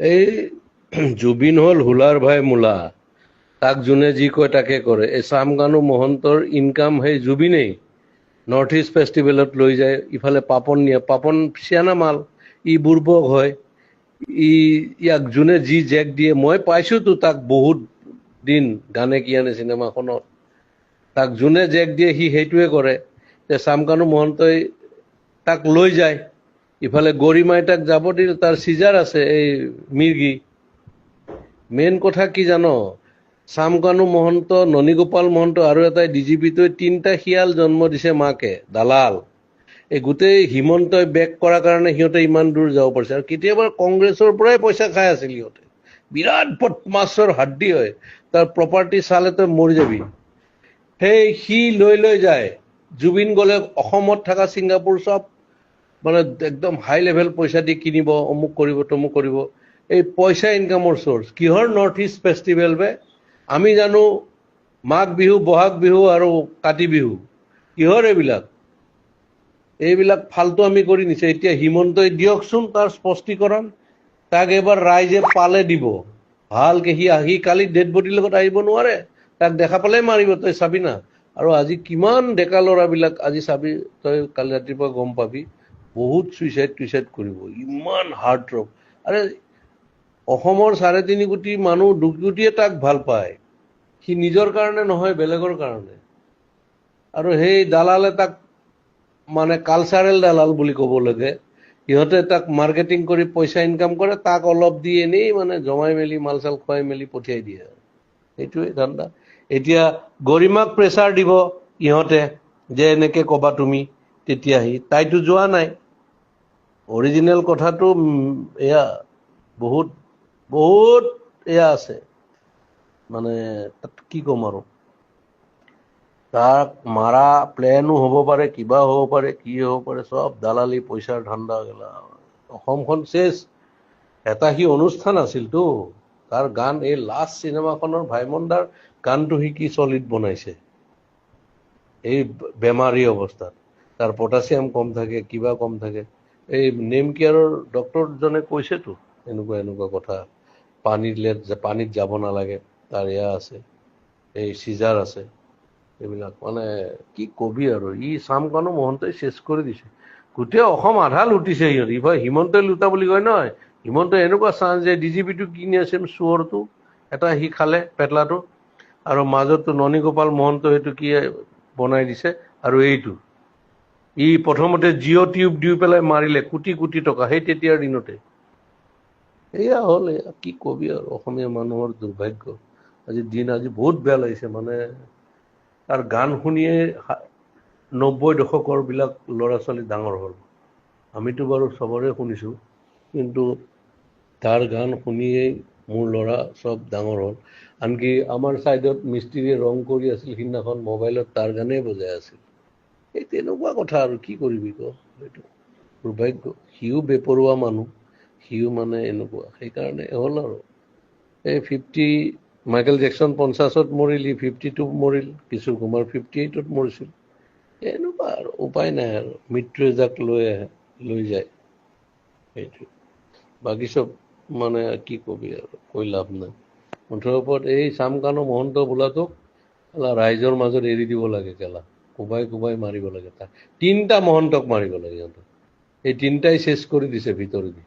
এই জুবিন হল হুলাৰ ভাই মূলা, তাক যোনে যি কয় তাকে কৰে। এই চামকানু মহন্তৰ ইনকাম সেই জুবিনেই নৰ্থ ইষ্ট ফেষ্টিভেলত লৈ যায়, ইফালে পাপন নিয়ে, পাপন চিয়ানা মাল, ই বুৰ্বক হয়, ই ইয়াক যোনে যি জেক দিয়ে, মই পাইছোতো তাক বহুত দিন গানে কি আনে চিনেমাখনত, তাক যোনে জেক দিয়ে সি সেইটোৱে কৰে। যে চামকানু মহন্তই তাক লৈ যায়, ইফালে গৰিমাই তাক যাব দিল, তাৰ চিজাৰ আছে এই মিৰ্গি। মেইন কথা কি জানো, চামকানু মহন্ত, ননীগোপাল মহন্ত আৰু এটাই ডিজিপিটোৱে 3টা শিয়াল জন্ম দিছে মাকে, দালাল। এই গোটেই হিমন্তই বেক কৰাৰ কাৰণে সিহঁতে ইমান দূৰ যাব পাৰিছে। আৰু কেতিয়াবা কংগ্ৰেছৰ পৰাই পইচা খাই আছিল সিহঁতে, বিৰাট বদমাছৰ হাড্ডি হয়, তাৰ প্ৰপাৰ্টি চালে তই মৰি যাবি। সেই সি লৈ লৈ যায়, জুবিন গলে অসমত থকা ছিংগাপুৰ চব মানে একদম হাই লেভেল পইচা দি কিনিব, অমুক কৰিব তমুক কৰিব। এই পইচা ইনকামৰ চ'ৰ্চ কিহৰ নৰ্থ ইষ্ট ফেষ্টিভেল বে? আমি জানো মাঘ বিহু, বহাগ বিহু আৰু কাতি বিহু, কিহৰ এইবিলাক? এইবিলাক ফাল্টু আমি কৰি নিছে। এতিয়া হিমন্তই দিয়কচোন তাৰ স্পষ্টীকৰণ, তাক এবাৰ ৰাইজে পালে দিব ভালকে। সি কালি ডেড বডিৰ লগত আহিব নোৱাৰে, তাক দেখা পালে মাৰিব, তই চাবি না। আৰু আজি কিমান ডেকা ল'ৰাবিলাক আজি চাবি, তই কালি ৰাতিপুৱা গম পাবি, বহুত চুইচাইড কৰিব, ইমান হাৰ্ট ড্ৰপ। আৰে অসমৰ 3.5 কোটি মানুহ 2 কোটিয়ে তাক ভাল পায়, সি নিজৰ কাৰণে নহয়, বেলেগৰ কাৰণে। আৰু সেই দালালে তাক মানে কালচাৰেল দালাল বুলি ক'ব লাগে, সিহঁতে তাক মাৰ্কেটিং কৰি পইচা ইনকাম কৰে, তাক অলপ দি এনেই মানে জমাই মেলি মাল চাল খুৱাই মেলি পঠিয়াই দিয়ে। সেইটোৱে ধান্দা। এতিয়া গৰিমাক প্ৰেছাৰ দিব ইহঁতে যে এনেকে কবা তুমি, তেতিয়াহি তাইতো যোৱা নাই। অৰিজিনেল কথাটো এয়া বহুত বহুত এয়া আছে, মানে তাত কি ক'ম আৰু। তাক মাৰা প্লেনো হ'ব পাৰে, কিবা হ'ব পাৰে, কি হ'ব পাৰে, চব দালালি পইচাৰ ধান্দা গেলা। অসমখন চেচ। এটা সি অনুষ্ঠান আছিলতো, তাৰ গান এই লাষ্ট চিনেমাখনৰ ভাইমন দাৰ গানটো সি কি চলিড বনাইছে এই বেমাৰী অৱস্থাত। তাৰ পটাছিয়াম কম থাকে, কিবা কম থাকে। এই নেম কেয়াৰৰ ডক্টৰজনে কৈছেতো এনেকুৱা এনেকুৱা কথা, পানীত যাব নালাগে, তাৰ এয়া আছে, এই চিজাৰ আছে, এইবিলাক মানে কি কবি আৰু। ই চামকানু মহন্তই চেচ কৰি দিছে গোটেই অসম, আধা লুটিছে সিহঁত। ইফালে হিমন্তই লুটা বুলি কয় নহয়, হিমন্তই এনেকুৱা চান্স যে ডিজিপিটো কিনি আছিল চোৰটো এটা, সি খালে পেটলাটো, আৰু মাজতো ননীগোপাল মহন্ত সেইটো কি বনাই দিছে। আৰু এইটো ই প্ৰথমতে জিঅ' টিউব দি পেলাই মাৰিলে কোটি কোটি টকা, সেই তেতিয়াৰ দিনতে। এয়া হ'ল, এয়া কি কবি আৰু, অসমীয়া মানুহৰ দুৰ্ভাগ্য। আজি দিন আজি বহুত বেয়া লাগিছে, মানে তাৰ গান শুনিয়ে 90 দশকৰ বিলাক ল'ৰা ছোৱালী ডাঙৰ হ'ল। আমিতো বাৰু চবৰে শুনিছোঁ, কিন্তু তাৰ গান শুনিয়েই মোৰ ল'ৰা চব ডাঙৰ হ'ল। আনকি আমাৰ ছাইডত মিস্ত্ৰীয়ে ৰং কৰি আছিল, সিদিনাখন মোবাইলত তাৰ গানেই বজাই আছিল। এই তেনেকুৱা কথা আৰু কি কৰিবি ক, এইটো দুৰ্ভাগ্য। সিও বেপৰুৱা মানুহ, সিও মানে এনেকুৱা, সেইকাৰণে হ'ল আৰু। এই মাইকেল জেকচন 50ত মৰিল, ই 52 মৰিল, কিশোৰ কুমাৰ 58ত মৰিছিল। এনেকুৱা আৰু উপায় নাই আৰু, মৃত্যুৱে যাক লৈ যায় সেইটো। বাকী চব মানে কি কবি আৰু, কৈ লাভ নাই। মুঠৰ ওপৰত এই চামকানু মহন্ত বোলাটোক ৰাইজৰ মাজত এৰি দিব লাগে, কেলা কোবাই কোবাই মাৰিব লাগে। তাক 3টা মহন্তক মাৰিব লাগে সিহঁতক, এই 3টাই চেচ কৰি দিছে ভিতৰেদি।